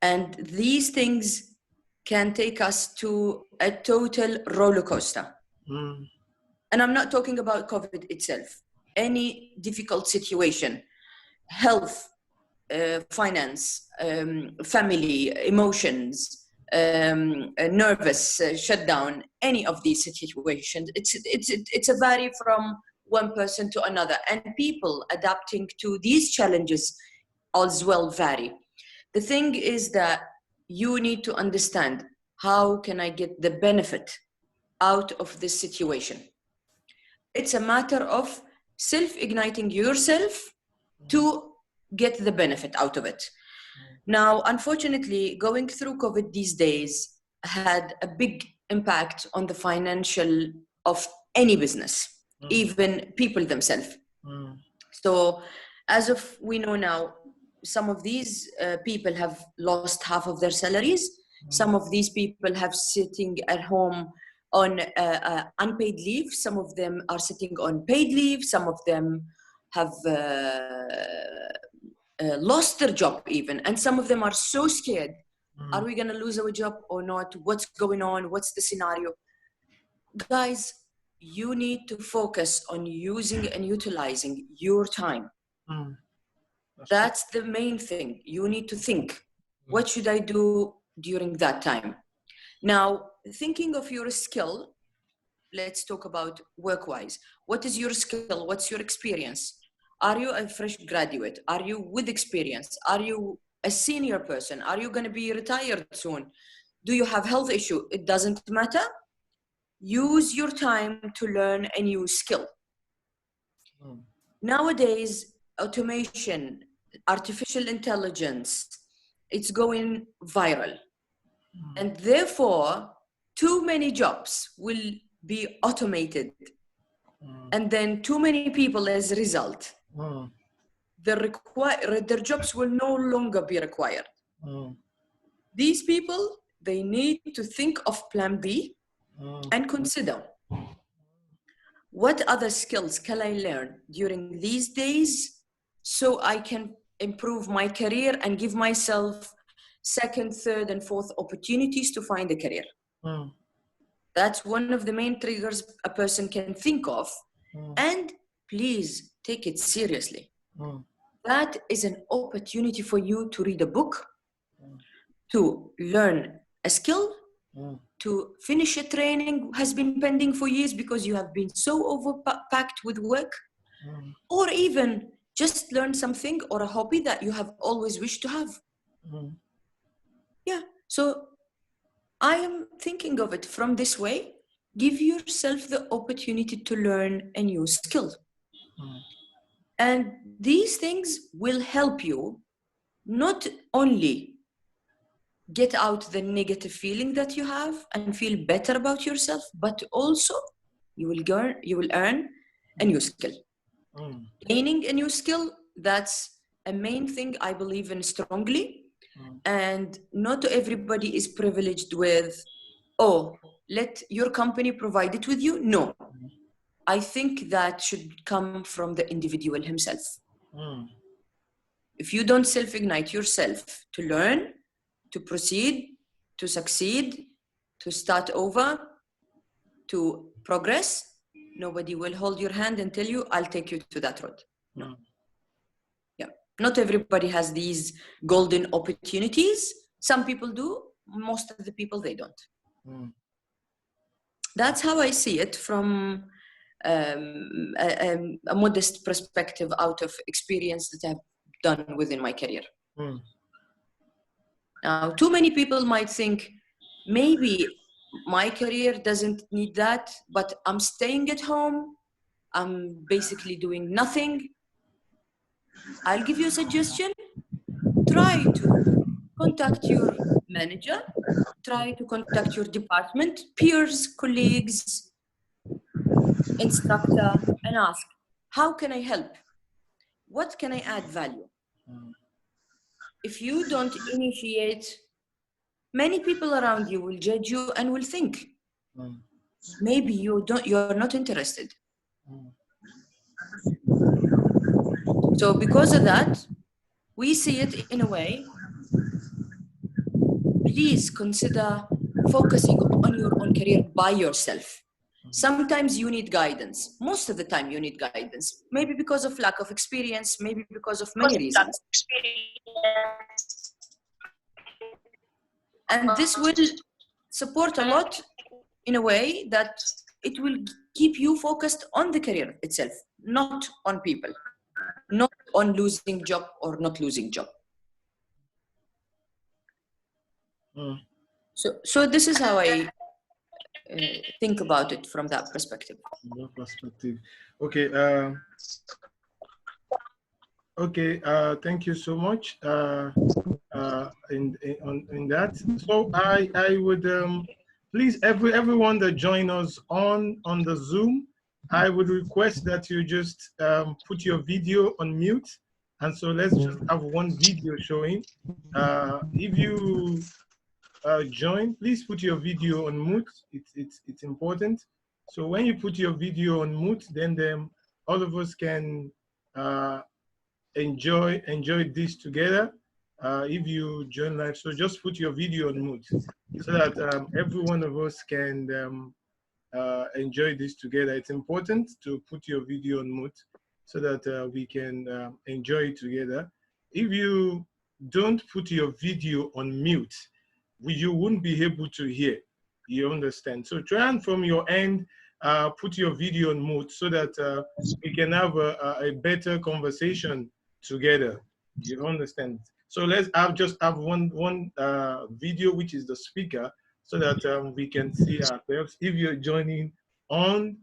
And these things can take us to a total roller coaster. And I'm not talking about COVID itself. Any difficult situation, health, finance, family, emotions, nervous shutdown, any of these situations. It's a vary from one person to another, and people adapting to these challenges as well vary. The thing is that you need to understand, how can I get the benefit out of this situation? It's a matter of self-igniting yourself to get the benefit out of it. Now, unfortunately, going through COVID these days had a big impact on the financial of any business, even people themselves. So as of we know now, some of these people have lost half of their salaries. Some of these people have sitting at home on unpaid leave. Some of them are sitting on paid leave. Some of them have lost their job even. And some of them are so scared. Are we going to lose our job or not? What's going on? What's the scenario? Guys, you need to focus on using and utilizing your time. That's the main thing. You need to think, what should I do during that time? Now, thinking of your skill, let's talk about work-wise. What is your skill? What's your experience? Are you a fresh graduate? Are you with experience? Are you a senior person? Are you going to be retired soon? Do you have health issue? It doesn't matter. Use your time to learn a new skill. Nowadays, automation, artificial intelligence, it's going viral. And therefore, too many jobs will be automated. And then too many people as a result. Their jobs will no longer be required. These people, they need to think of plan B and consider, what other skills can I learn during these days so I can improve my career and give myself second, third, and fourth opportunities to find a career. That's one of the main triggers a person can think of. And please take it seriously. That is an opportunity for you to read a book, to learn a skill, to finish a training has been pending for years because you have been so overpacked with work, or even just learn something or a hobby that you have always wished to have. Yeah, so I am thinking of it from this way. Give yourself the opportunity to learn a new skill. And these things will help you not only get out the negative feeling that you have and feel better about yourself, but also you will earn a new skill. Gaining a new skill, that's a main thing I believe in strongly. And not everybody is privileged with, oh, let your company provide it with you. No, I think that should come from the individual himself. If you don't self-ignite yourself to learn, to proceed, to succeed, to start over, to progress, nobody will hold your hand and tell you, I'll take you to that road. No. Yeah. Not everybody has these golden opportunities. Some people do, most of the people, they don't. That's how I see it from a modest perspective out of experience that I've done within my career. Now, too many people might think, maybe my career doesn't need that, but I'm staying at home. I'm basically doing nothing. I'll give you a suggestion. Try to contact your manager. Try to contact your department, peers, colleagues, instructor, and ask, how can I help? What can I add value? If you don't initiate, many people around you will judge you and will think, maybe you're not interested. So because of that, we see it in a way, please consider focusing on your own career by yourself. Sometimes you need guidance. Most of the time you need guidance. Maybe because of lack of experience, maybe because of many reasons. And this will support a lot in a way that it will keep you focused on the career itself, not on people, not on losing job or not losing job. So this is how I think about it from that perspective. Okay. Okay. Thank you so much. In that. So I would please everyone that join us on the Zoom, I would request that you just put your video on mute, and so let's just have one video showing. If you join, please put your video on mute. It's important. So when you put your video on mute, then all of us can enjoy this together. If you join live, so just put your video on mute so that every one of us can enjoy this together. It's important to put your video on mute so that we can enjoy it together. If you don't put your video on mute, you won't be able to hear. You understand? So try and from your end, put your video on mute so that we can have a better conversation together. You understand? So let's just have one video, which is the speaker, so that we can see ourselves. If you're joining on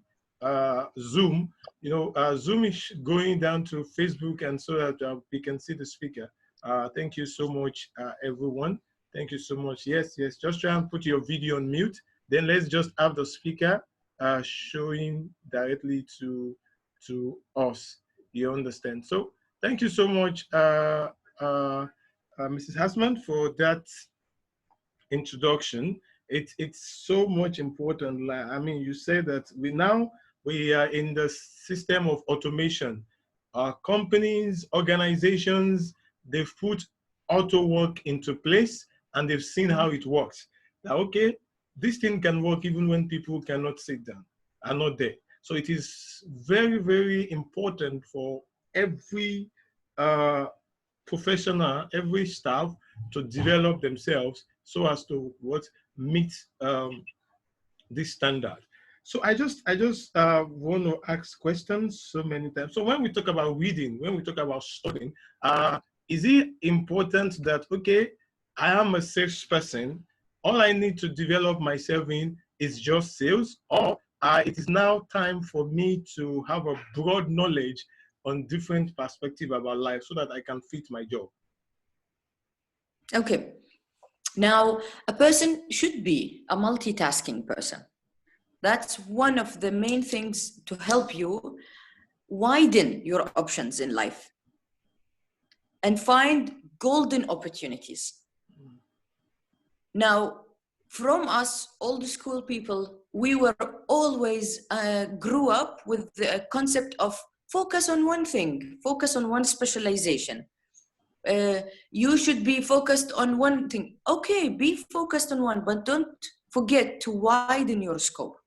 Zoom, you know, Zoom is going down to Facebook, and so that we can see the speaker. Thank you so much, everyone. Thank you so much. Yes, just try and put your video on mute. Then let's just have the speaker showing directly to us. You understand? So thank you so much, Mrs. Asma, for that introduction. It's so much important. I mean, you say that we are in the system of automation. Companies, organizations, they've put auto work into place, and they've seen how it works. Now, okay, this thing can work even when people cannot sit down, are not there. So it is very, very important for every professional, every staff to develop themselves so as to meet this standard. So I just want to ask questions so many times. So when we talk about reading, when we talk about studying, is it important that, okay, I am a salesperson, all I need to develop myself in is just sales, or it is now time for me to have a broad knowledge on different perspectives about life so that I can fit my job? Okay. Now, a person should be a multitasking person. That's one of the main things to help you widen your options in life and find golden opportunities. Now, from us, old school people, we were always grew up with the concept of focus on one thing, focus on one specialization. You should be focused on one thing. Okay, be focused on one, but don't forget to widen your scope.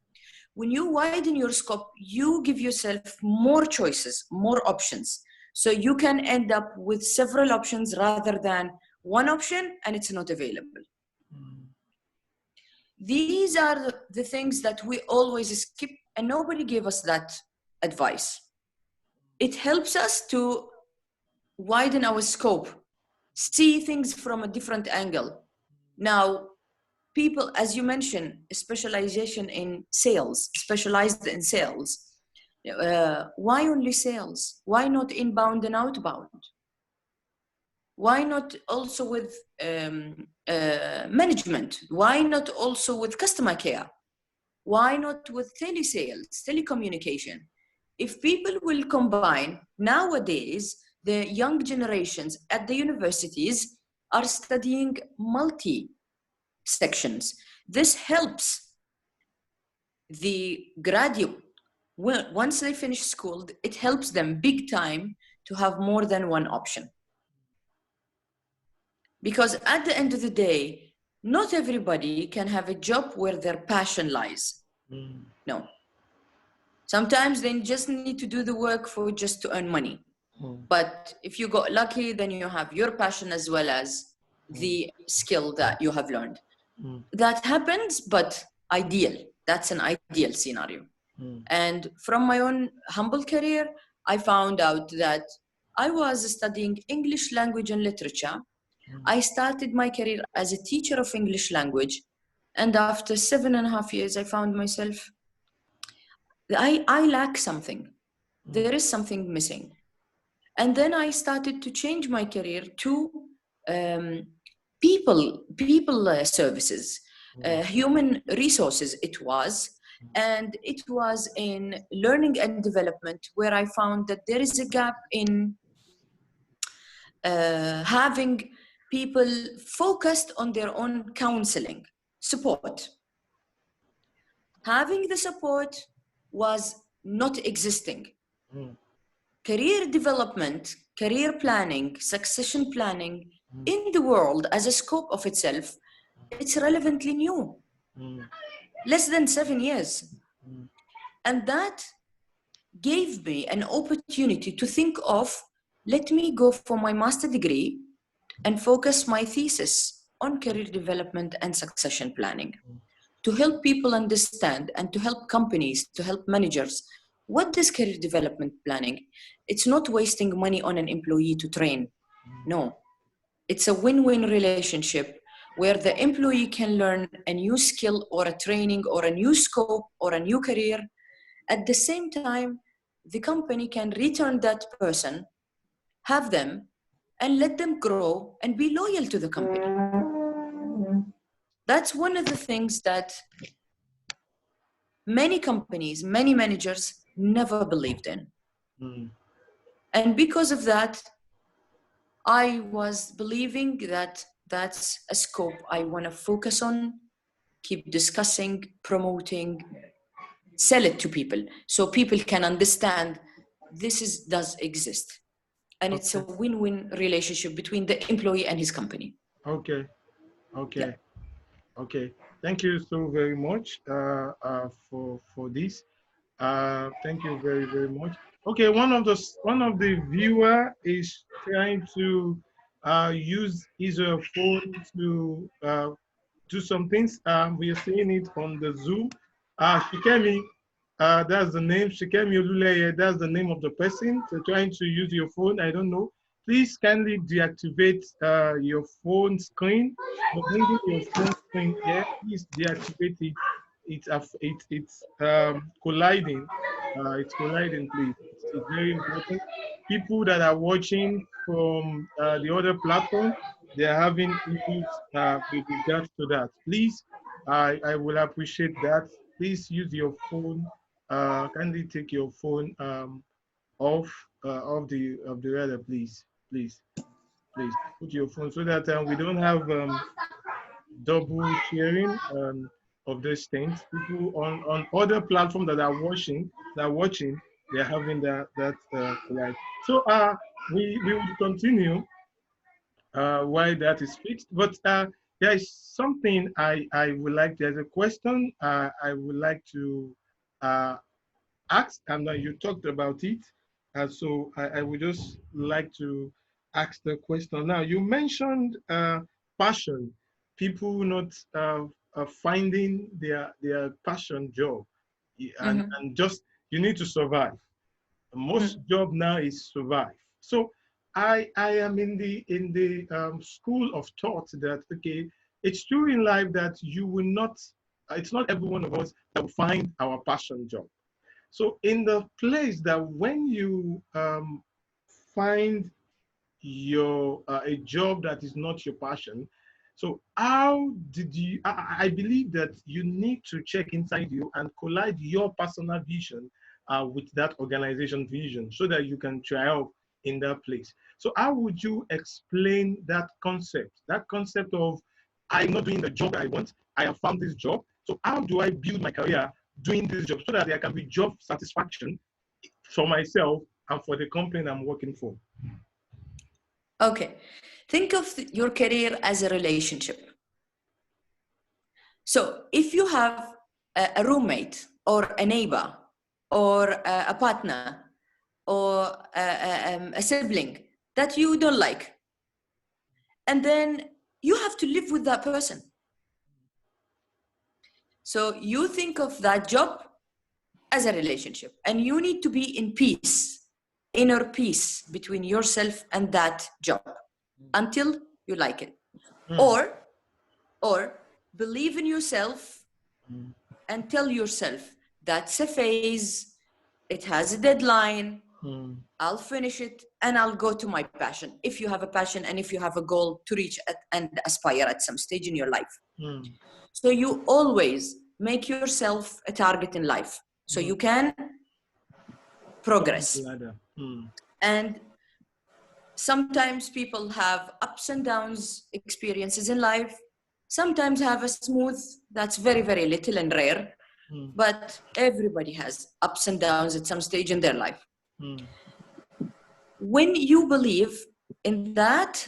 When you widen your scope, you give yourself more choices, more options. So you can end up with several options rather than one option and it's not available. These are the things that we always skip, and nobody gave us that advice. It helps us to widen our scope, see things from a different angle. Now, people, as you mentioned, specialization in sales, specialized in sales. Why only sales? Why not inbound and outbound? Why not also with management? Why not also with customer care? Why not with telesales, telecommunication? If people will combine, nowadays, the young generations at the universities are studying multi-sections. This helps the graduate, once they finish school, it helps them big time to have more than one option. Because at the end of the day, not everybody can have a job where their passion lies. No. Sometimes they just need to do the work for just to earn money. But if you got lucky, then you have your passion as well as the skill that you have learned. That happens, but ideal. That's an ideal scenario. And from my own humble career, I found out that I was studying English language and literature. I started my career as a teacher of English language. And after 7.5 years, I found myself, I lack something. There is something missing. And then I started to change my career to people services, human resources it was. And it was in learning and development where I found that there is a gap in having people focused on their own counseling support. Having the support was not existing. Career development, career planning, succession planning in the world as a scope of itself, it's relevantly new. Less than 7 years. And that gave me an opportunity to think of, let me go for my master degree and focus my thesis on career development and succession planning to help people understand and to help companies, to help managers. What is career development planning? It's not wasting money on an employee to train. No, it's a win-win relationship where the employee can learn a new skill or a training or a new scope or a new career. At the same time, the company can return that person, have them, and let them grow and be loyal to the company. That's one of the things that many companies, many managers never believed in. And because of that, I was believing that that's a scope I want to focus on, keep discussing, promoting, sell it to people so people can understand this does exist. And it's a win-win relationship between the employee and his company. Okay. Thank you so very much for this. Thank you very, very much. Okay, one of the viewer is trying to use his phone to do some things. We are seeing it on the Zoom. Shikemi, that's the name. Shikemi Oluleye, that's the name of the person. So trying to use your phone, I don't know. Please kindly deactivate your phone screen. Bringing your phone screen here, please deactivate it. It's colliding. It's colliding, please. It's very important. People that are watching from the other platform, they are having issues with regards to that. Please, I will appreciate that. Please use your phone. Kindly take your phone off the radar, please. Please put your phone so that we don't have double sharing of these things. People on other platforms that are watching, they're having that collide. So we will continue while that is fixed. But there is something I would like. There's a question I would like to ask, and you talked about it. So I would just like to ask the question. Now, you mentioned passion, people not finding their passion job, and just you need to survive. Most job now is survive. So I am in the school of thought that okay, it's true in life that you will not. It's not every one of us that will find our passion job. So in the place that when you find your a job that is not your passion, so how did you, I believe that you need to check inside you and collide your personal vision with that organization vision so that you can triumph in that place. So how would you explain that concept? That concept of I'm not doing the job I want, I have found this job. So how do I build my career doing this job so that there can be job satisfaction for myself and for the company I'm working for? Okay. Think of your career as a relationship. So if you have a roommate or a neighbor or a partner or a sibling that you don't like, and then you have to live with that person. So you think of that job as a relationship, and you need to be in peace, inner peace between yourself and that job until you like it. Or believe in yourself and tell yourself that's a phase, it has a deadline, I'll finish it and I'll go to my passion. If you have a passion and if you have a goal to reach and aspire at some stage in your life. So you always make yourself a target in life so you can progress. And sometimes people have ups and downs experiences in life. Sometimes have a smooth, that's very, very little and rare. But everybody has ups and downs at some stage in their life. When you believe in that,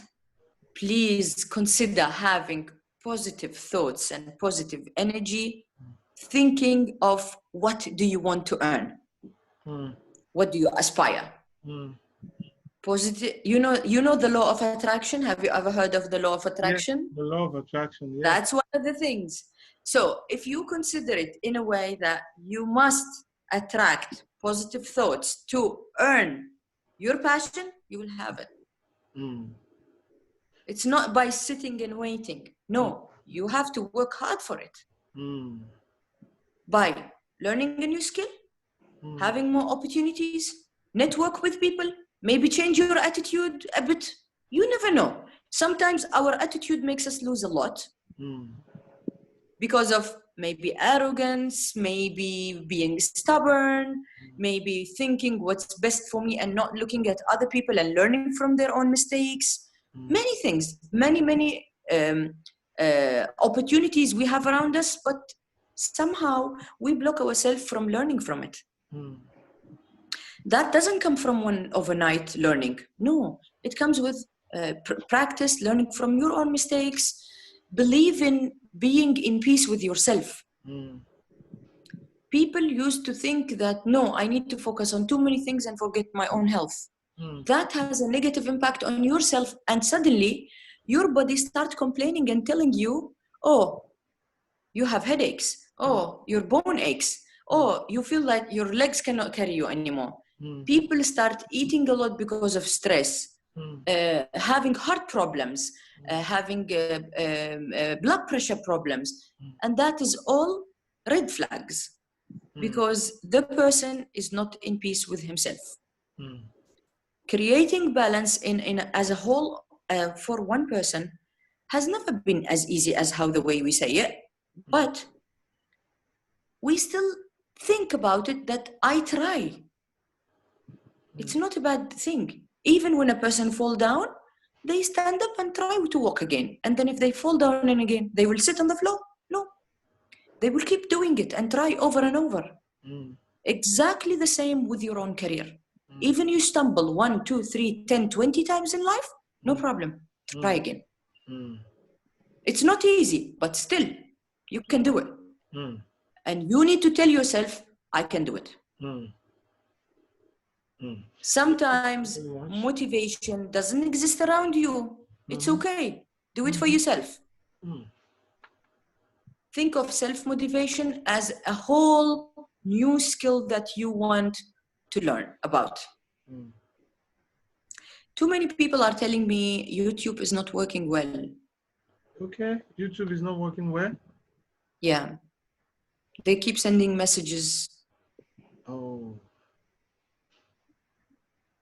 please consider having positive thoughts and positive energy, thinking of what do you want to earn? What do you aspire? Positive, you know the law of attraction. Have you ever heard of the law of attraction? Yes, the law of attraction, yes. That's one of the things. So if you consider it in a way that you must attract positive thoughts to earn your passion, you will have it. It's not by sitting and waiting. No, you have to work hard for it. By learning a new skill, having more opportunities, network with people, maybe change your attitude a bit. You never know. Sometimes our attitude makes us lose a lot because of maybe arrogance, maybe being stubborn, maybe thinking what's best for me and not looking at other people and learning from their own mistakes. Many things, many opportunities we have around us, but somehow we block ourselves from learning from it. That doesn't come from one overnight learning. No, it comes with practice, learning from your own mistakes, believe in being in peace with yourself. People used to think that, no, I need to focus on too many things and forget my own health. That has a negative impact on yourself, and suddenly your body starts complaining and telling you, oh, you have headaches, oh, your bone aches, oh, you feel like your legs cannot carry you anymore. People start eating a lot because of stress, having heart problems, having blood pressure problems. And that is all red flags because the person is not in peace with himself. Creating balance in as a whole for one person has never been as easy as how the way we say it, but we still think about it that I try. It's not a bad thing. Even when a person fall down, they stand up and try to walk again. And then if they fall down and again, they will sit on the floor? No. They will keep doing it and try over and over. Exactly the same with your own career. Even you stumble 1, 2, 3, 10, 20 times in life, no problem. Try again. It's not easy, but still, you can do it. And you need to tell yourself, I can do it. Sometimes motivation doesn't exist around you. It's okay. Do it for yourself. Think of self-motivation as a whole new skill that you want to learn about. Too many people are telling me YouTube is not working well. Okay, YouTube is not working well? Yeah. They keep sending messages. Oh.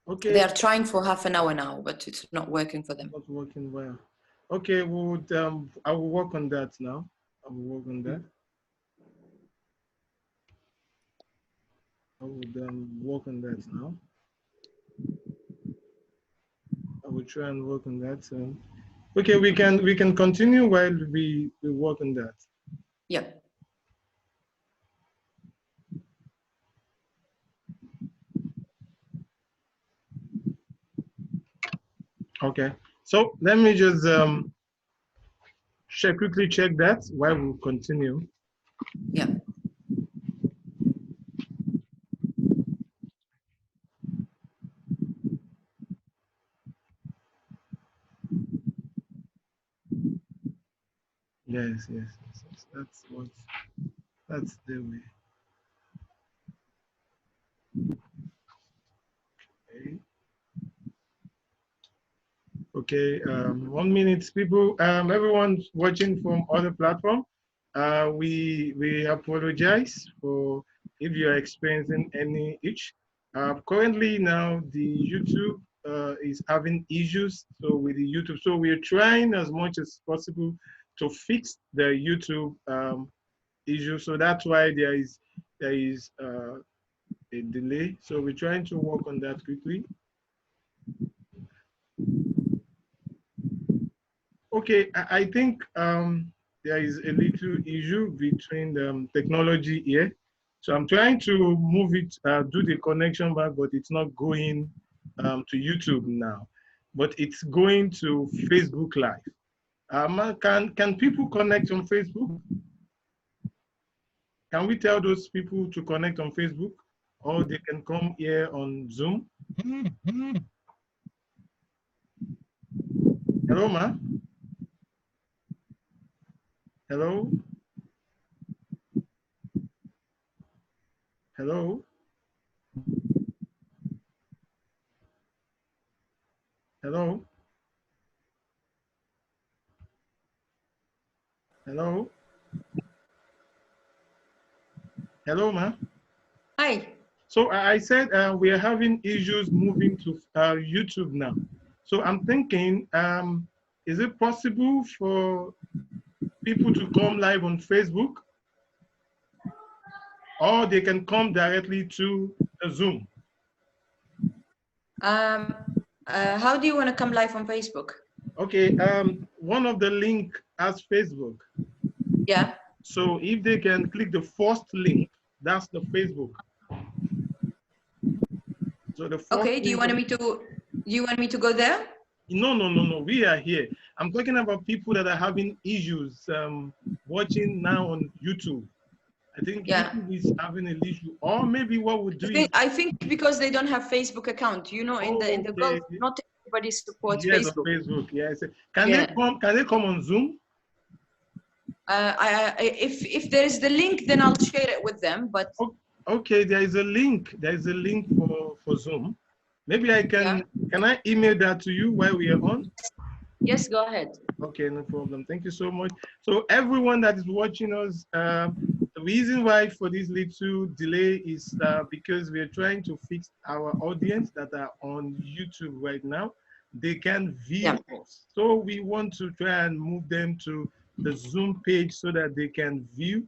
Okay. They are trying for half an hour now, but it's not working for them. Not working well. Okay, I will work on that now. I will work on that. I would work on that now. I will try and work on that. Okay, we can continue while we work on that. Yeah. Okay, so let me just quickly check that while we continue. Yeah. Yes, yes, yes, yes. That's the way. Okay. Okay, 1 minute, people. Everyone watching from other platform, we apologize for if you are experiencing any itch. Currently now the YouTube is having issues. So with the YouTube, so we're trying as much as possible to fix the YouTube issue. So that's why there is a delay. So we're trying to work on that quickly. Okay, I think there is a little issue between the technology here. So I'm trying to move it, do the connection back, but it's not going to YouTube now. But it's going to Facebook Live. Can people connect on Facebook? Can we tell those people to connect on Facebook? Or they can come here on Zoom? Hello, ma? Hello? Hello? Hello? Hello? Hello, ma? Hi. So I said we are having issues moving to YouTube now. So I'm thinking, is it possible for people to come live on Facebook, or they can come directly to the Zoom? How do you want to come live on Facebook? Okay, one of the link has Facebook. Yeah. So if they can click the first link, that's the Facebook. So the first Okay. Do you want me to go there? No. We are here. I'm talking about people that are having issues watching now on YouTube. I think YouTube is having an issue, or maybe what we'll do is. I think because they don't have Facebook account. You know, in the Gulf, not everybody supports Facebook. Facebook. Yes. They come? Can they come on Zoom? If there is the link, then I'll share it with them. But okay, there is a link. There is a link for Zoom. Maybe I can. Yeah. Can I email that to you while we are on? Yes, go ahead. Okay, no problem. Thank you so much. So everyone that is watching us, the reason why for this little delay is because we are trying to fix our audience that are on YouTube right now. They can view us. So we want to try and move them to the Zoom page so that they can view.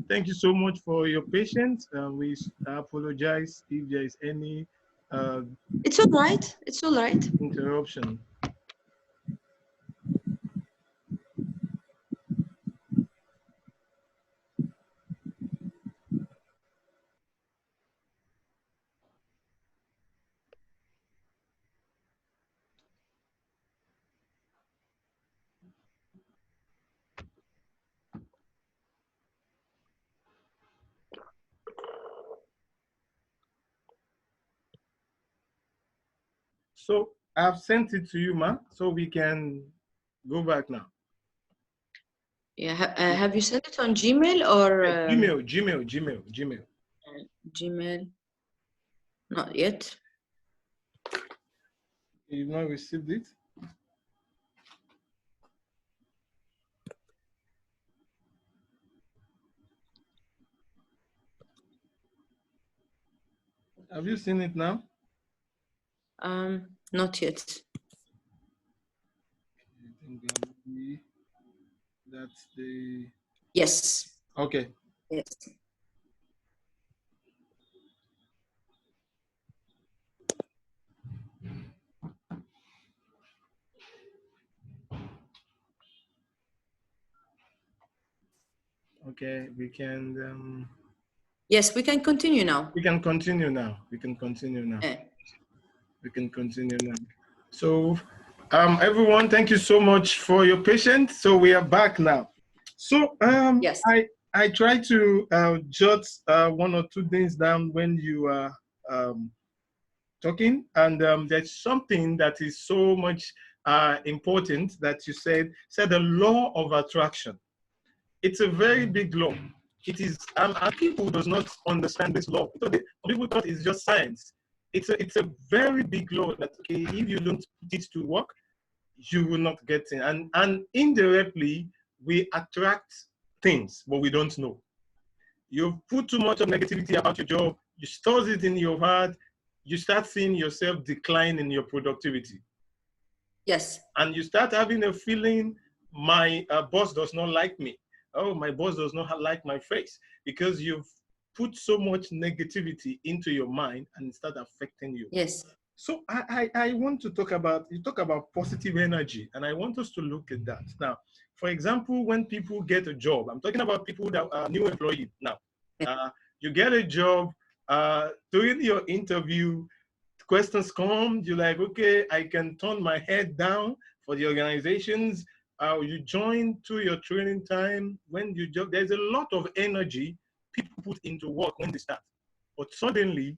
Thank you so much for your patience. We apologize if there is any it's all right. It's all right. Interruption. So I've sent it to you, ma, so we can go back now. Yeah, have you sent it on Gmail or? Gmail. Gmail. Not yet. You've not received it? Have you seen it now? Not yet. I think that's the. Yes. Okay. Yes. Okay, we can. Yes, we can continue now. We can continue now. We can continue now. Yeah. We can continue now. So Everyone, thank you so much for your patience. So we are back now. So Yes. I try to jot one or two things down when you are talking, and there's something that is so much important that you said the law of attraction. It's a very big law. It is, and people does not understand this law. So people thought it's just science. It's a very big law that, okay, if you don't put it to work, you will not get in. And indirectly, we attract things, but we don't know. You put too much of negativity about your job, you store it in your heart, you start seeing yourself decline in your productivity. Yes. And you start having a feeling, my boss does not like me. Oh, my boss does not like my face, because you've put so much negativity into your mind and it starts affecting you. Yes. So I want to talk about, you talk about positive energy, and I want us to look at that. Now, for example, when people get a job, I'm talking about people that are new employees now. You get a job, during your interview, questions come, you're like, okay, I can turn my head down for the organizations. You join to your training time. When you job, there's a lot of energy people put into work when they start. But suddenly,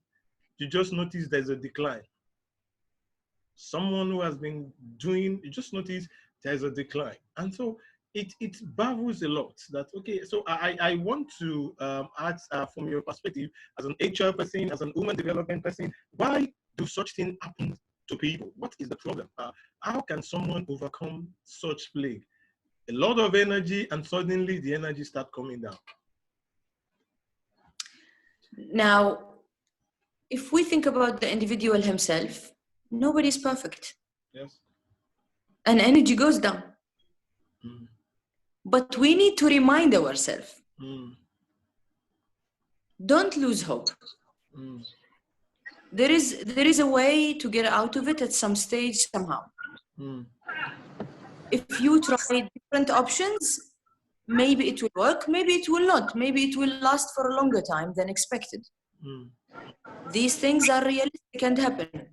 you just notice there's a decline. Someone who has been doing, you just notice there's a decline. And so it baffles a lot that, okay, so I want to ask from your perspective as an HR person, as an human development person, why do such things happen to people? What is the problem? How can someone overcome such plague? A lot of energy, and suddenly the energy start coming down. Now, if we think about the individual himself, nobody is perfect. Yes. And energy goes down. Mm. But we need to remind ourselves, don't lose hope. Mm. There is a way to get out of it at some stage somehow. Mm. If you try different options, maybe it will work, maybe it will not. Maybe it will last for a longer time than expected. Mm. These things are realistic and happen.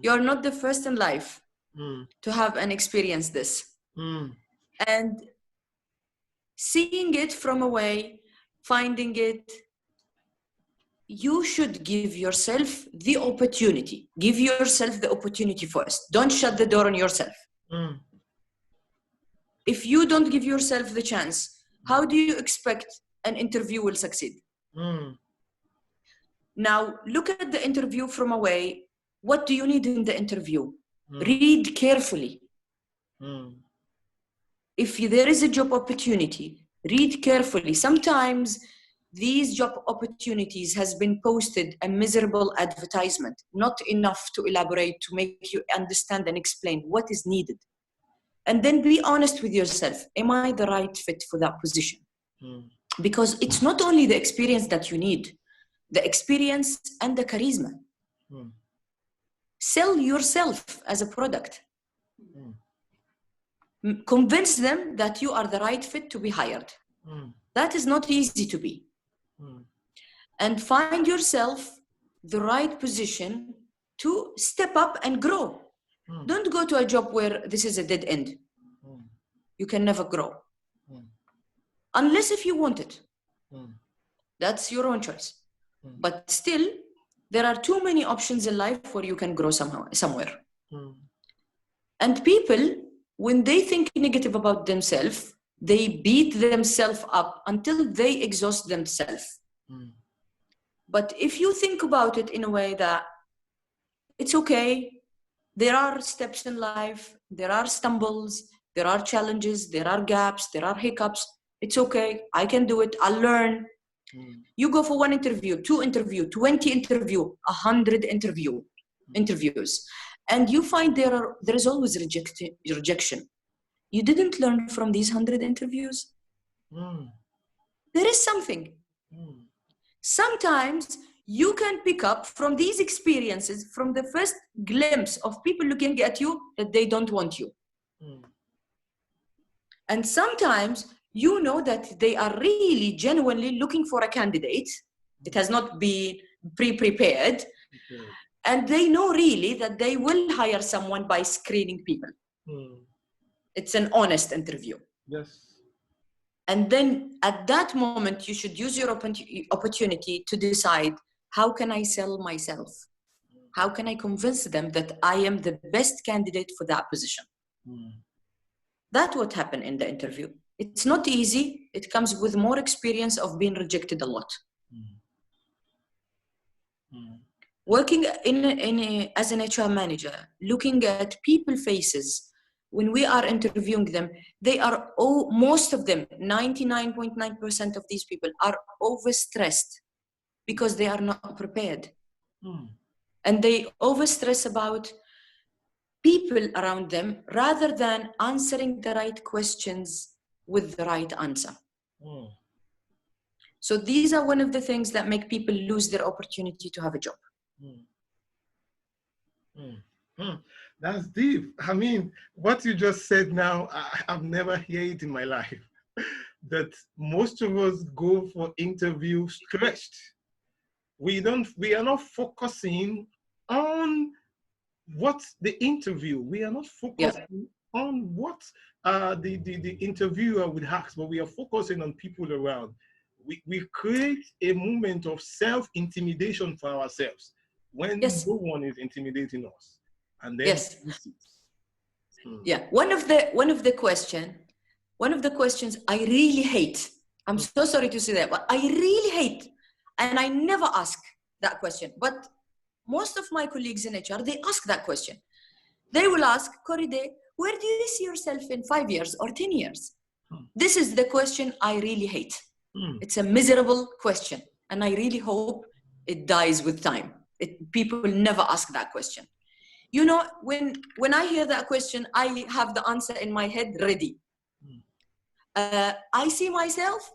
You're not the first in life to have and experience this. And seeing it from away, finding it, you should give yourself the opportunity. Give yourself the opportunity first. Don't shut the door on yourself. If you don't give yourself the chance, how do you expect an interview will succeed? Now, look at the interview from away. What do you need in the interview? Read carefully. If there is a job opportunity, read carefully. Sometimes these job opportunities has been posted a miserable advertisement, not enough to elaborate, to make you understand and explain what is needed. And then be honest with yourself. Am I the right fit for that position? Because it's not only the experience that you need, the experience and the charisma. Sell yourself as a product. Convince them that you are the right fit to be hired. That is not easy to be. And find yourself the right position to step up and grow. Don't go to a job where this is a dead end. You can never grow. Unless if you want it. That's your own choice. But still, there are too many options in life where you can grow somewhere. And people, when they think negative about themselves, they beat themselves up until they exhaust themselves. But if you think about it in a way that it's okay, there are steps in life, there are stumbles, there are challenges, there are gaps, there are hiccups. It's okay, I can do it, I'll learn. You go for one interview, 2 interview, 20 interview, 100 interviews. And you find there is always rejection. You didn't learn from these 100 interviews. There is something. Sometimes you can pick up from these experiences, from the first glimpse of people looking at you, that they don't want you. And sometimes you know that they are really genuinely looking for a candidate. It has not been pre-prepared. And they know really that they will hire someone by screening people. It's an honest interview. Yes. And then at that moment, you should use your opportunity to decide, how can I sell myself? How can I convince them that I am the best candidate for that position? That's what happened in the interview. It's not easy. It comes with more experience of being rejected a lot. Working as an HR manager, looking at people faces, when we are interviewing them, they are most of them, 99.9% of these people are overstressed because they are not prepared. And they overstress about people around them rather than answering the right questions with the right answer. So these are one of the things that make people lose their opportunity to have a job. That's deep. I mean, what you just said now, I've never heard it in my life. That most of us go for interview stressed. We are not focusing on what the interview. We are not focusing on what the interviewer would ask, but we are focusing on people around. We create a moment of self-intimidation for ourselves when no one is intimidating us. And then one of the questions I really hate. I'm so sorry to say that, but I really hate, and I never ask that question. But most of my colleagues in HR, they ask that question. They will ask, Koride, where do you see yourself in 5 years or 10 years? This is the question I really hate. It's a miserable question, and I really hope it dies with time. People never ask that question. You know, when I hear that question, I have the answer in my head ready. I see myself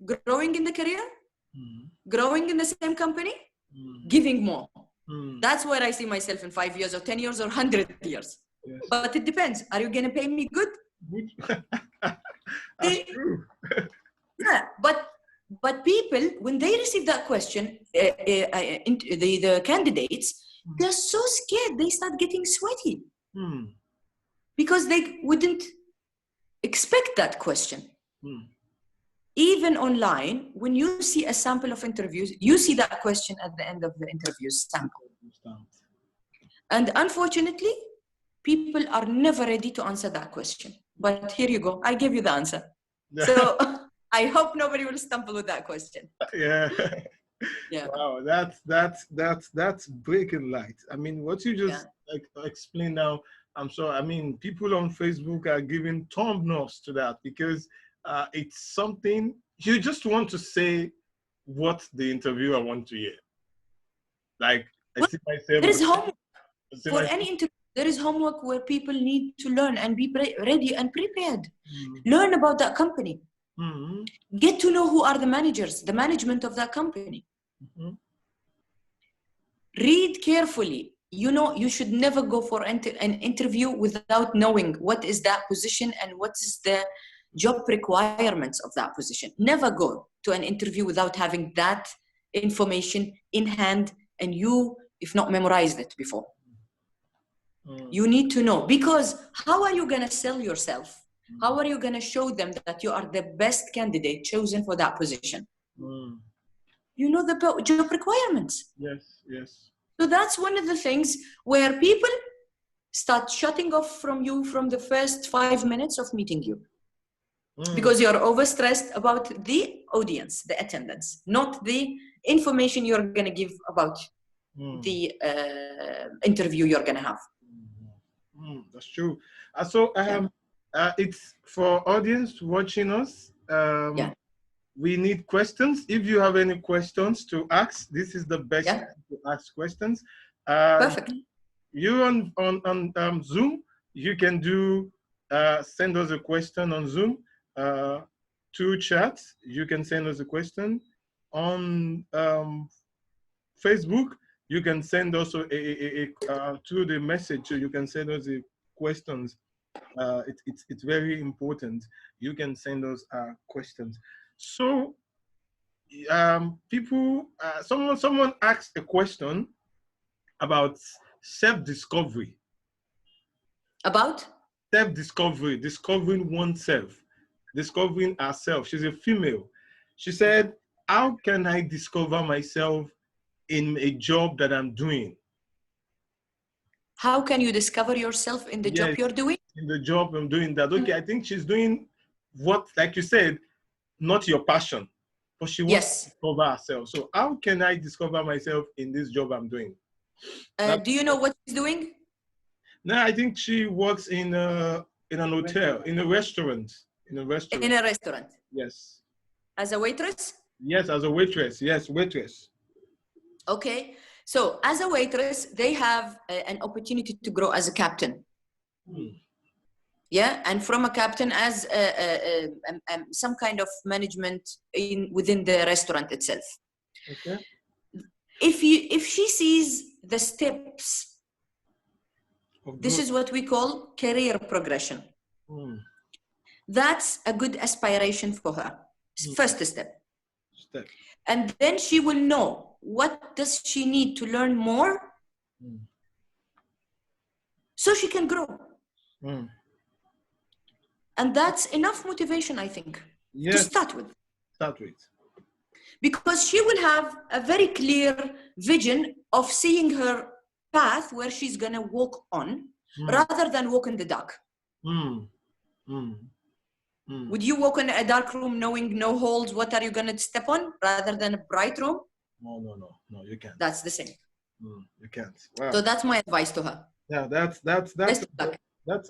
growing in the career, growing in the same company, giving more. That's where I see myself in 5 years or 10 years or 100 years. Yes. But it depends. Are you going to pay me good? That's true. Yeah, but people, when they receive that question, the candidates, they're so scared. They start getting sweaty because they wouldn't expect that question. Even online, when you see a sample of interviews, you see that question at the end of the interview sample. And unfortunately, people are never ready to answer that question. But here you go. I gave you the answer. So I hope nobody will stumble with that question. Yeah. Wow, that's breaking light. I mean, what you just explained now, I'm sorry. I mean, people on Facebook are giving thumbs up to that because it's something you just want to say what the interviewer wants to hear. Like, I see myself. There is homework for any interview. There is homework where people need to learn and be ready and prepared. Learn about that company. Get to know who are the managers, the management of that company. Read carefully. You know, you should never go for an interview without knowing what is that position and what is the job requirements of that position. Never go to an interview without having that information in hand and you, if not memorized it before. You need to know, because how are you going to sell yourself? How are you going to show them that you are the best candidate chosen for that position? You know the job requirements. Yes. So that's one of the things where people start shutting off from you from the first 5 minutes of meeting you. Because you're overstressed about the audience, the attendance, not the information you're going to give about the interview you're going to have. That's true. So it's for audience watching us. We need questions. If you have any questions to ask, this is the best time to ask questions. Perfect. You on Zoom, you can do send us a question on Zoom. To chat, you can send us a question. On Facebook, you can send also to the message. So you can send us the questions. It's very important. You can send us questions. So people, someone asked a question about self-discovery. About? self-discovery, discovering oneself, discovering herself. She's a female. She said, how can I discover myself in a job that I'm doing? How can you discover yourself in the job Yes, you're doing? in the job I'm doing that. Okay, I think she's doing what, like you said, not your passion, but she wants to Yes. discover herself. So how can I discover myself in this job I'm doing? Do you know what she's doing? No, I think she works in an hotel, in a restaurant. In a restaurant. In a restaurant. Yes. As a waitress? Yes, as a waitress. Yes, waitress. Okay. So as a waitress, they have an opportunity to grow as a captain. Yeah, and from a captain as some kind of management within the restaurant itself. Okay. If she sees the steps, this is what we call career progression. That's a good aspiration for her. First step. And then she will know what does she need to learn more so she can grow. And that's enough motivation, I think, to start with. Because she will have a very clear vision of seeing her path where she's going to walk on rather than walk in the dark. Would you walk in a dark room knowing no holes, what are you going to step on, rather than a bright room? No, you can't. That's the same. You can't. Wow. So that's my advice to her. Yeah, that's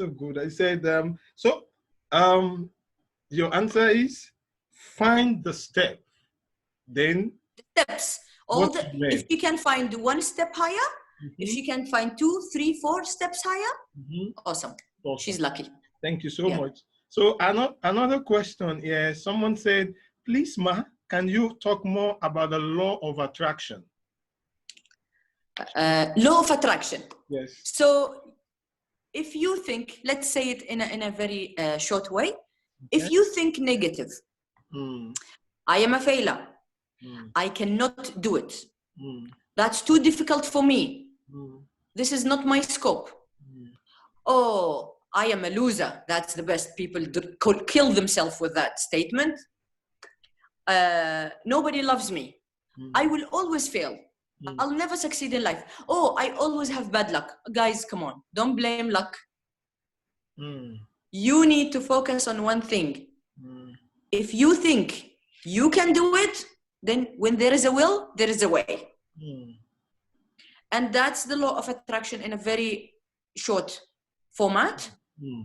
a good. I said, your answer is find the step. Then steps. If she can find one step higher, if she can find 2, 3, 4 steps higher, awesome. She's lucky. Thank you so much. So another question here. Someone said, please, Ma, can you talk more about the law of attraction? Law of attraction. Yes. So if you think, let's say it in a very short way, if you think negative, I am a failure, I cannot do it, that's too difficult for me, this is not my scope, oh, I am a loser, that's the best. People kill themselves with that statement. Nobody loves me, I will always fail, I'll never succeed in life, oh, I always have bad luck. Guys, come on, don't blame luck. You need to focus on one thing. If you think you can do it, then when there is a will, there is a way. And that's the law of attraction in a very short format.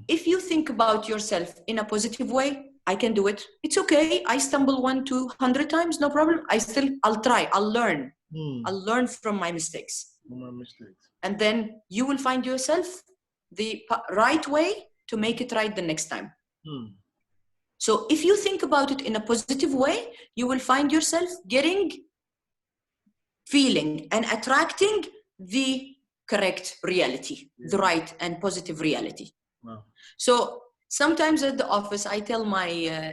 If you think about yourself in a positive way, I can do it. It's okay. I stumble 1, 200 times, no problem. I'll try. I'll learn. I'll learn from my mistakes. And then you will find yourself the right way to make it right the next time. So if you think about it in a positive way, you will find yourself feeling and attracting the correct reality, the right and positive reality. Wow. So sometimes at the office, I tell my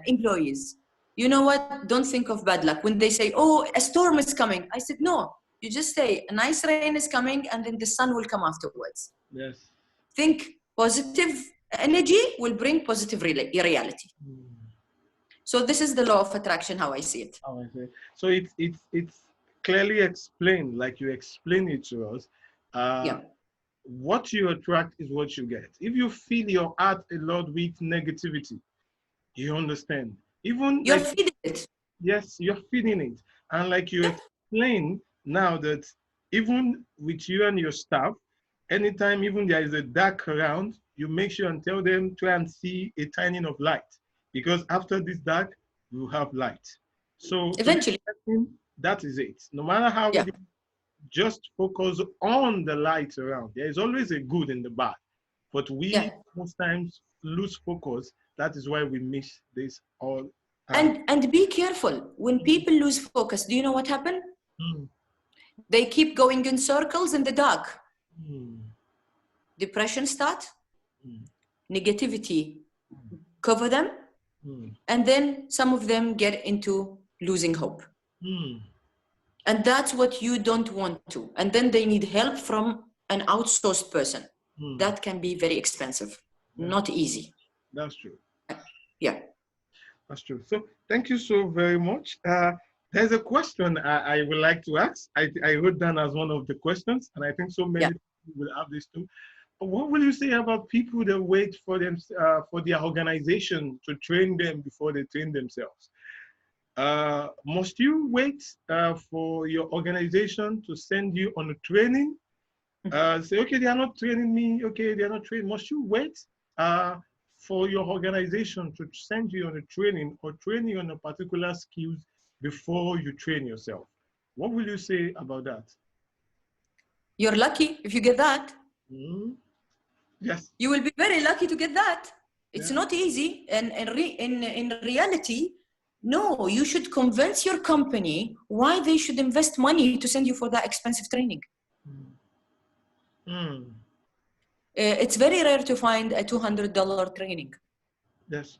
employees, you know what, don't think of bad luck. When they say, oh, a storm is coming, I said, no, you just say a nice rain is coming and then the sun will come afterwards. Yes. Think positive energy will bring positive reality. So this is the law of attraction, how I see it. How I see it. So it's clearly explained, like you explain it to us. What you attract is what you get. If you fill your heart a lot with negativity, you understand. Even you're feeding it. Yes, you're feeding it. And like you explain now that even with you and your staff, anytime even there is a dark around, you make sure and tell them, try and see a tiny of light. Because after this dark, you have light. So eventually, that is it. No matter how it is, just focus on the light around. There is always a good in the bad. But we most times lose focus. That is why we miss this all. And be careful. When people lose focus, do you know what happened? They keep going in circles in the dark. Depression start. Negativity cover them. And then some of them get into losing hope. And that's what you don't want to. And then they need help from an outsourced person. That can be very expensive. not easy. That's true. Yeah. That's true. So thank you so very much. There's a question I would like to ask. I wrote down as one of the questions, and I think so many people will have this too. What will you say about people that wait for them for their organization to train them before they train themselves? Must you wait for your organization to send you on a training? Say, okay, they are not training me. Okay, they are not training. Must you wait for your organization to send you on a training or train you on a particular skills before you train yourself? What will you say about that? You're lucky if you get that. Mm-hmm. Yes. You will be very lucky to get that. It's not easy. And in reality, no, you should convince your company why they should invest money to send you for that expensive training. It's very rare to find a $200 training. Yes.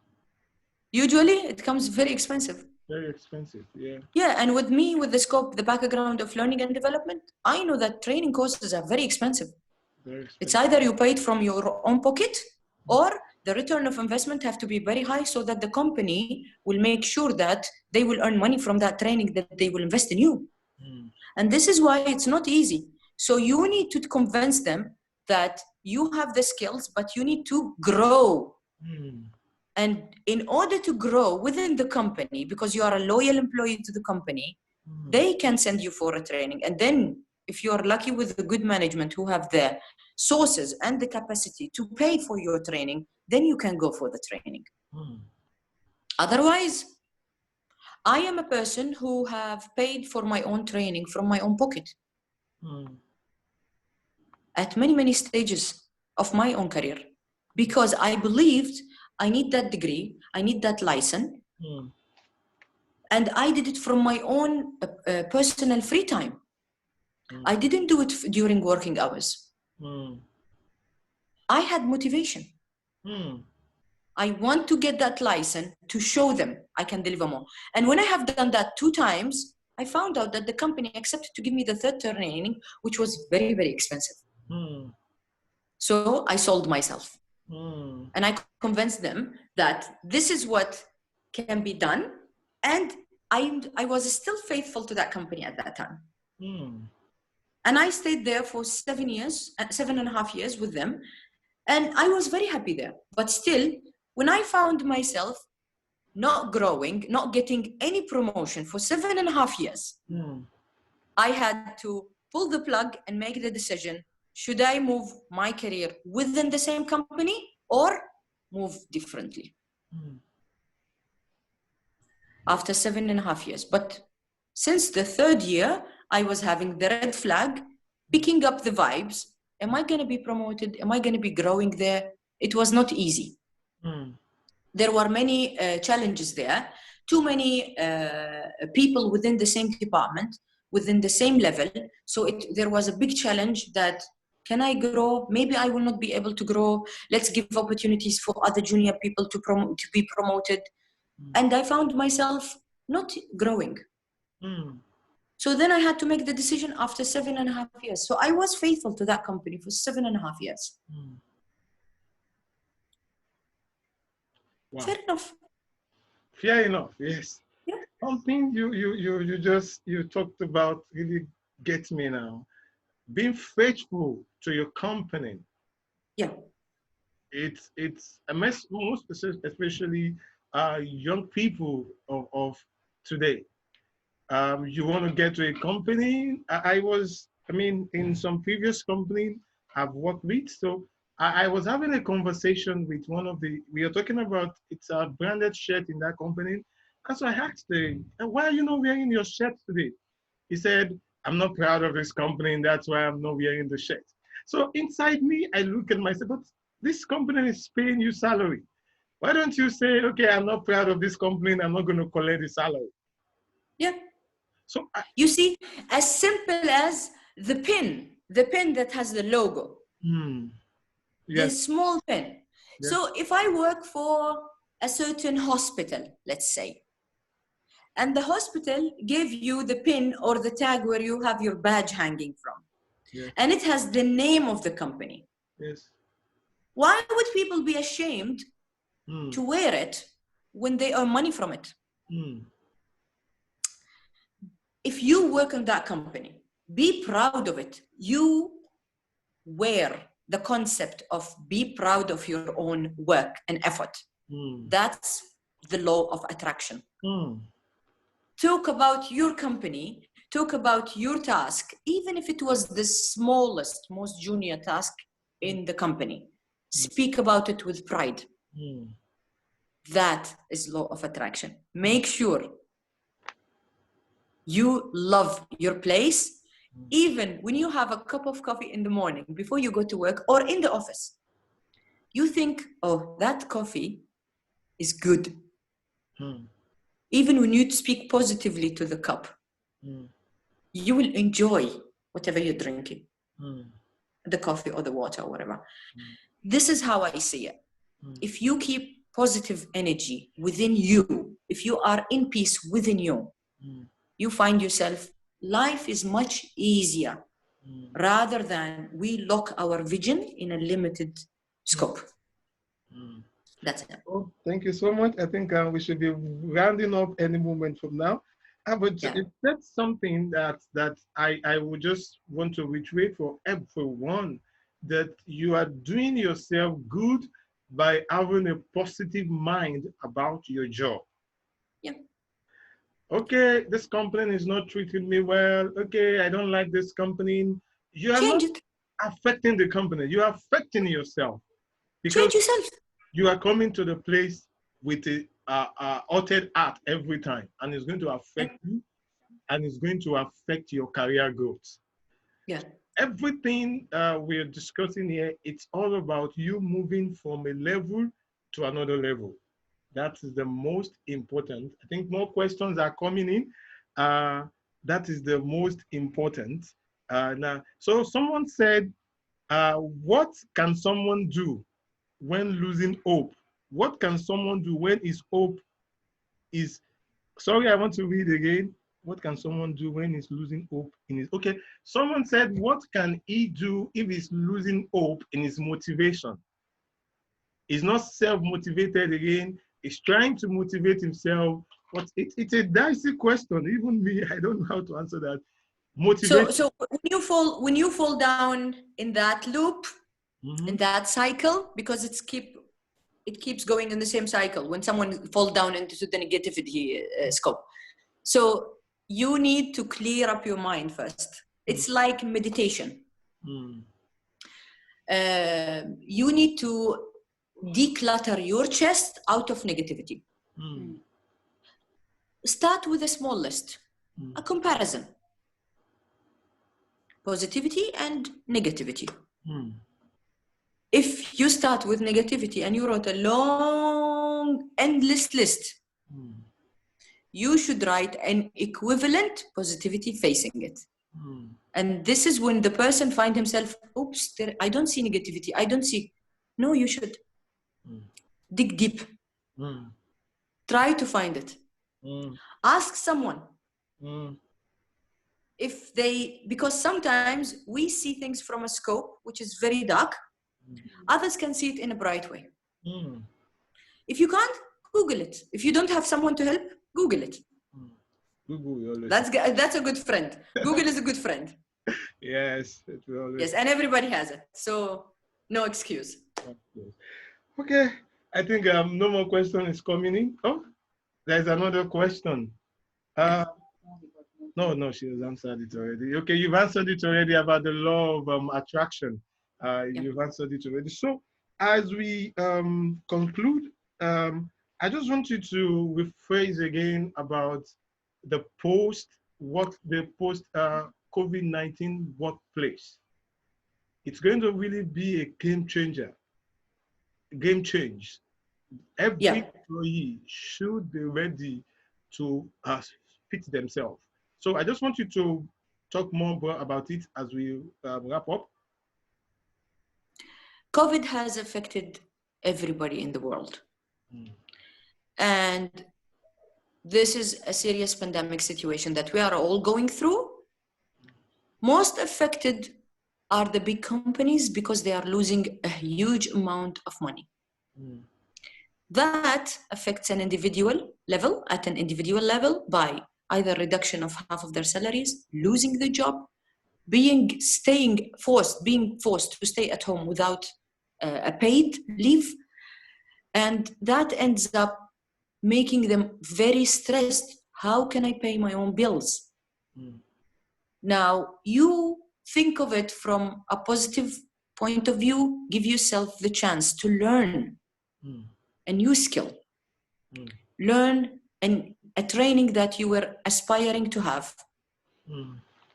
Usually it comes very expensive. Very expensive, yeah. Yeah, and with me, with the scope, the background of learning and development, I know that training courses are very expensive. Very expensive. It's either you pay it from your own pocket or the return of investment have to be very high so that the company will make sure that they will earn money from that training that they will invest in you. And this is why it's not easy. So you need to convince them that you have the skills, but you need to grow. And in order to grow within the company, because you are a loyal employee to the company, they can send you for a training. And then if you're lucky with the good management who have the sources and the capacity to pay for your training, then you can go for the training. Otherwise, I am a person who have paid for my own training from my own pocket. At many, many stages of my own career, because I believed I need that degree, I need that license, and I did it from my own personal free time. I didn't do it during working hours. I had motivation. I want to get that license to show them I can deliver more. And when I have done that 2 times, I found out that the company accepted to give me the 3rd training, which was very, very expensive. So I sold myself. And I convinced them that this is what can be done. And I was still faithful to that company at that time. And I stayed there for 7.5 years with them. And I was very happy there. But still, when I found myself not growing, not getting any promotion for 7.5 years, I had to pull the plug and make the decision. Should I move my career within the same company or move differently? After 7.5 years. But since the 3rd year, I was having the red flag, picking up the vibes. Am I going to be promoted? Am I going to be growing there? It was not easy. There were many challenges there. Too many people within the same department, within the same level. So there was a big challenge that, can I grow? Maybe I will not be able to grow. Let's give opportunities for other junior people to be promoted. And I found myself not growing. So then I had to make the decision after 7.5 years. So I was faithful to that company for 7.5 years. Wow. Fair enough. Fair enough, yes. Yeah. Something you talked about really gets me now. Being faithful to your company. Yeah. It's most especially young people of today. You want to get to a company. I mean, in some previous company I've worked with, so I was having a conversation with one of we are talking about, it's a branded shirt in that company. And so I asked him, why are you not wearing your shirt today? He said, I'm not proud of this company, and that's why I'm not wearing the shirt. So inside me, I look at myself, but this company is paying you salary. Why don't you say, okay, I'm not proud of this company, and I'm not going to collect the salary? Yeah. So you see, as simple as the pin that has the logo. Yes. The small pin. Yes. So if I work for a certain hospital, let's say, and the hospital gave you the pin or the tag where you have your badge hanging from, Yes. and it has the name of the company. Yes. Why would people be ashamed to wear it when they earn money from it? If you work in that company, be proud of it. You wear the concept of be proud of your own work and effort. That's the law of attraction. Talk about your company, talk about your task, even if it was the smallest, most junior task in the company. Speak about it with pride. That is law of attraction. Make sure you love your place, even when you have a cup of coffee in the morning before you go to work or in the office. You think, oh, that coffee is good. Even when you speak positively to the cup, you will enjoy whatever you're drinking, the coffee or the water or whatever. This is how I see it. If you keep positive energy within you, if you are in peace within you, you find yourself, life is much easier rather than we lock our vision in a limited scope. That's it. Oh, thank you so much. I think we should be rounding up any moment from now. But that's something that I would just want to reiterate for everyone, that you are doing yourself good by having a positive mind about your job. Yeah. Okay, this company is not treating me well. Okay, I don't like this company. You are not affecting the company. You are affecting yourself. Because change yourself. You are coming to the place with a altered heart every time, and it's going to affect you, and it's going to affect your career growth. Yeah. Everything we're discussing here, it's all about you moving from a level to another level. That is the most important. I think more questions are coming in. That is the most important. Now, so someone said, what can someone do when losing hope? What can someone do when his hope is, sorry, I want to read again. What can someone do when he's losing hope in his, okay. Someone said, what can he do if he's losing hope in his motivation? He's not self-motivated again. He's trying to motivate himself. But it's a dicey question. Even me, I don't know how to answer that. Motivation. So when you fall down in that loop, in that cycle, because it keeps going in the same cycle when someone falls down into the negativity scope. So you need to clear up your mind first. It's like meditation. You need to declutter your chest out of negativity. Start with a small list, a comparison. Positivity and negativity. If you start with negativity and you wrote a long, endless list, you should write an equivalent positivity facing it. And this is when the person finds himself, oops, I don't see negativity. I don't see. No, you should dig deep. Try to find it. Ask someone. If they, because sometimes we see things from a scope which is very dark. Others can see it in a bright way. If you can't, Google it. If you don't have someone to help, Google it. Google. That's a good friend. Google is a good friend. Yes. Yes, and everybody has it. So no excuse. Okay. I think no more question is coming in. Oh, there's another question. No, she has answered it already. Okay, you've answered it already about the law of attraction. You've answered it already. So as we conclude, I just want you to rephrase again about the post COVID-19 workplace. It's going to really be a game changer. Game change. Every employee should be ready to fit themselves. So I just want you to talk more about it as we wrap up. COVID has affected everybody in the world. And this is a serious pandemic situation that we are all going through. Most affected are the big companies because they are losing a huge amount of money. That affects an individual level, at an individual level, by either reduction of half of their salaries, losing the job, being forced to stay at home without a paid leave. And that ends up making them very stressed. How can I pay my own bills? Now, you think of it from a positive point of view, give yourself the chance to learn a new skill, learn a training that you were aspiring to have.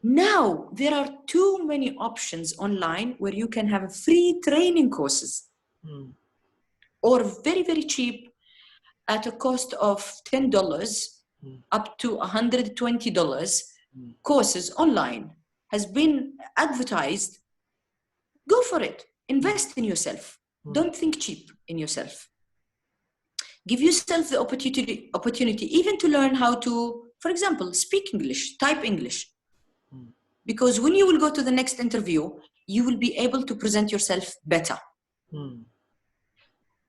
Now, there are too many options online where you can have free training courses or very, very cheap at a cost of $10 up to $120 courses online has been advertised. Go for it. Invest in yourself. Don't think cheap in yourself. Give yourself the opportunity even to learn how to, for example, speak English, type English. Because when you will go to the next interview, you will be able to present yourself better.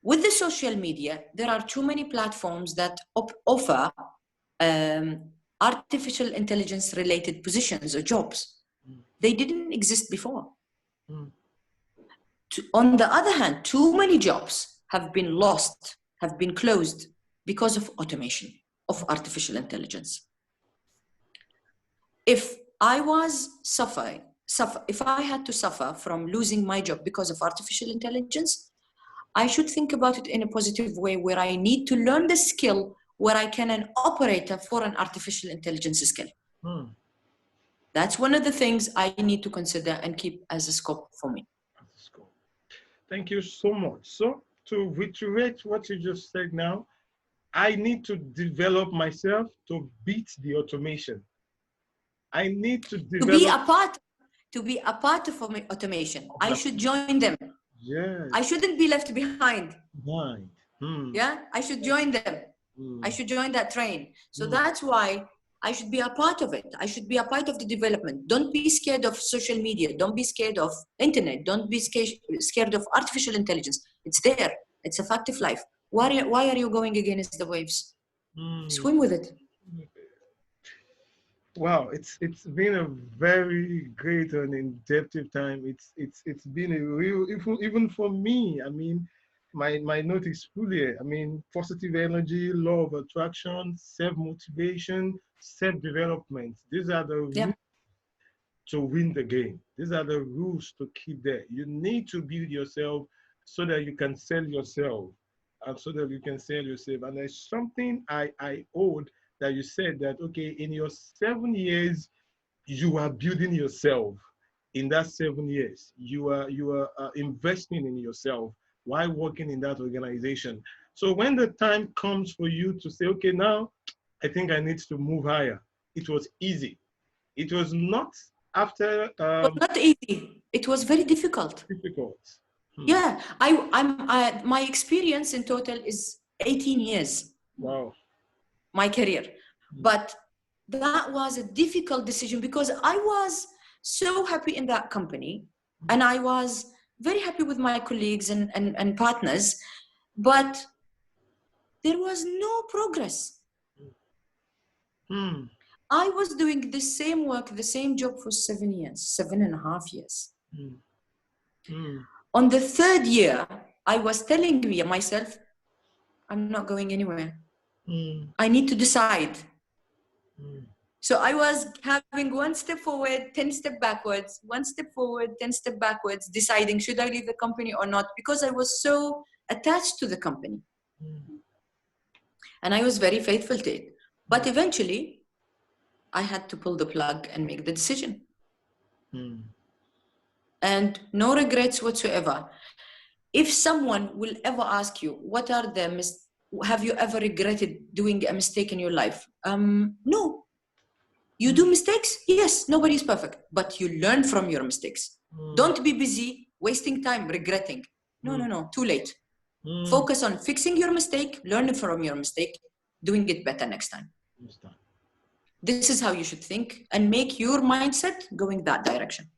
With the social media, there are too many platforms that offer artificial intelligence related positions or jobs. They didn't exist before. On the other hand, too many jobs have been lost, have been closed because of automation of artificial intelligence. If I was if I had to suffer from losing my job because of artificial intelligence, I should think about it in a positive way where I need to learn the skill where I can an operator for an artificial intelligence skill. That's one of the things I need to consider and keep as a scope for me. Thank you so much. So to reiterate what you just said now, I need to develop myself to beat the automation. I need to develop... To be a part of automation. I should join them. Yes. I shouldn't be left behind. Yeah, I should join them. I should join that train. So that's why I should be a part of it. I should be a part of the development. Don't be scared of social media. Don't be scared of internet. Don't be scared of artificial intelligence. It's there. It's a fact of life. Why are you going against the waves? Swim with it. Wow, it's been a very great and in-depth time. It's been a real, even for me. I mean, my note is fully. I mean, positive energy, law of attraction, self-motivation, self-development. These are the rules to win the game. These are the rules to keep there. You need to build yourself so that you can sell yourself, and so that you can sell yourself. And there's something I owed that you said that, okay, in your 7 years, you are building yourself. In that 7 years, you are investing in yourself while working in that organization. So when the time comes for you to say, okay, now I think I need to move higher, it was easy. It was not after... it was not easy. It was very difficult. Yeah, my experience in total is 18 years. Wow. My career. But that was a difficult decision because I was so happy in that company and I was very happy with my colleagues and partners, but there was no progress. I was doing the same work, the same job for 7 years, 7.5 years. On the 3rd year, I was telling myself, I'm not going anywhere. I need to decide. So I was having 1 step forward, 10 steps backwards, 1 step forward, 10 steps backwards, deciding should I leave the company or not, because I was so attached to the company. And I was very faithful to it. But eventually, I had to pull the plug and make the decision. And no regrets whatsoever. If someone will ever ask you, what are have you ever regretted doing a mistake in your life? No. You do mistakes? Yes, nobody is perfect, but you learn from your mistakes. Don't be busy wasting time regretting. No, too late. Focus on fixing your mistake, learning from your mistake, doing it better next time. This is how you should think and make your mindset going that direction.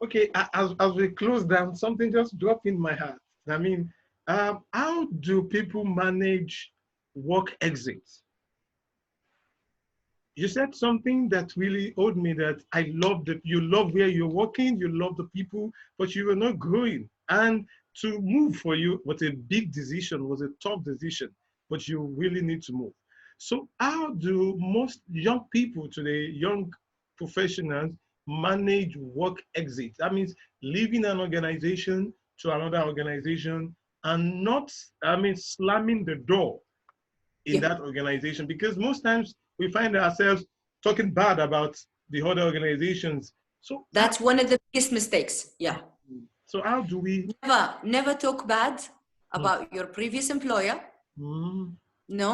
Okay, as we close down, something just dropped in my heart. I mean, how do people manage work exits? You said something that really owed me, that I love that you love where you're working, you love the people, but you were not growing. And to move for you was a big decision, was a tough decision, but you really need to move. So how do most young people today, young professionals, manage work exit? That means leaving an organization to another organization and not, I mean, slamming the door in Yeah. that organization, because most times we find ourselves talking bad about the other organizations. So That's one of the biggest mistakes. Yeah. how do we Never talk bad about your previous employer. mm, No,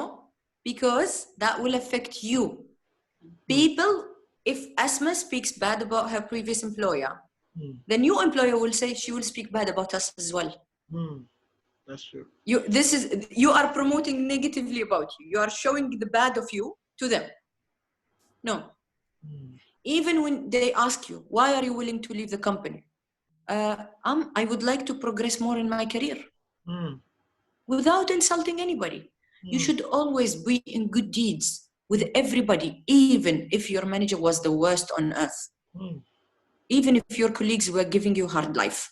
because that will affect you. People, if Asma speaks bad about her previous employer, the new employer will say she will speak bad about us as well. that's true. You are promoting negatively about you. You are showing the bad of you to them. No. Even when they ask you, why are you willing to leave the company? I would like to progress more in my career. Without insulting anybody. You should always be in good deeds with everybody, even if your manager was the worst on earth. Even if your colleagues were giving you hard life.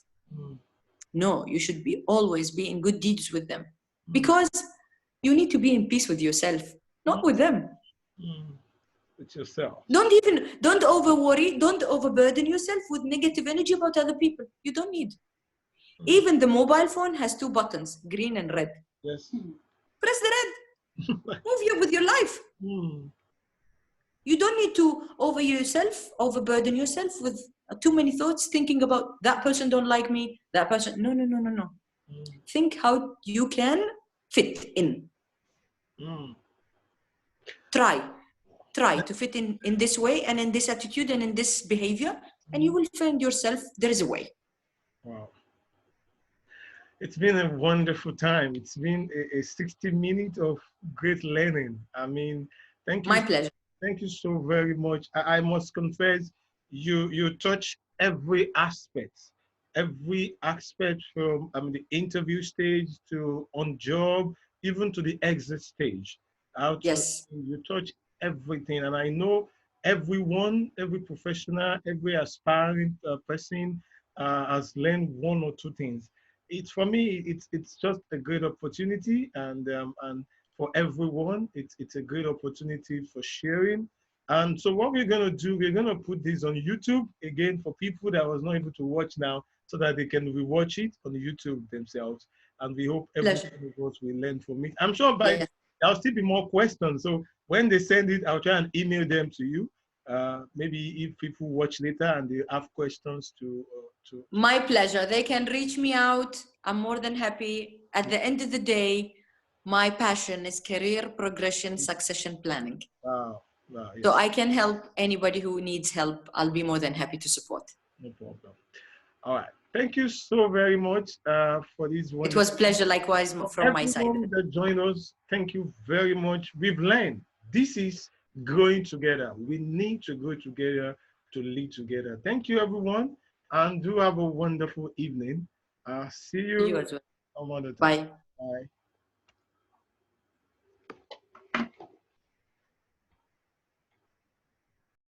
No, you should always be in good deeds with them. Because you need to be in peace with yourself, not with them. With yourself. Don't over worry, don't overburden yourself with negative energy about other people. You don't need. Even the mobile phone has 2 buttons, green and red. Yes. Press the red. Move you with your life. You don't need to overburden yourself with too many thoughts, thinking about that person don't like me, that person. No. Think how you can fit in. Try to fit in this way and in this attitude and in this behavior, and you will find yourself, there is a way. Wow. It's been a wonderful time. It's been a 60 minutes of great learning. I mean, thank you. My pleasure. Thank you so very much. I must confess, you touch every aspect from the interview stage to on job, even to the exit stage. Yes. You touch everything, and I know everyone, every professional, every aspiring person has learned one or two things. It's for me, it's just a great opportunity, and for everyone, it's a great opportunity for sharing. And so what we're going to do, we're going to put this on YouTube again for people that was not able to watch now, so that they can rewatch it on YouTube themselves. And we hope every one of us will learn from it. I'm sure there'll still be more questions. So when they send it, I'll try and email them to you. Maybe if people watch later and they have questions to My pleasure. They can reach me out. I'm more than happy. At the end of the day, my passion is career progression, succession planning. Wow. Yes. So I can help anybody who needs help. I'll be more than happy to support. No problem. All right. Thank you so very much for this one. It was a pleasure, likewise, from my side. Everyone that joined us, thank you very much. We've learned this is growing together. We need to go together to lead together. Thank you, everyone, and do have a wonderful evening. See you as well. some other time. Bye. Bye.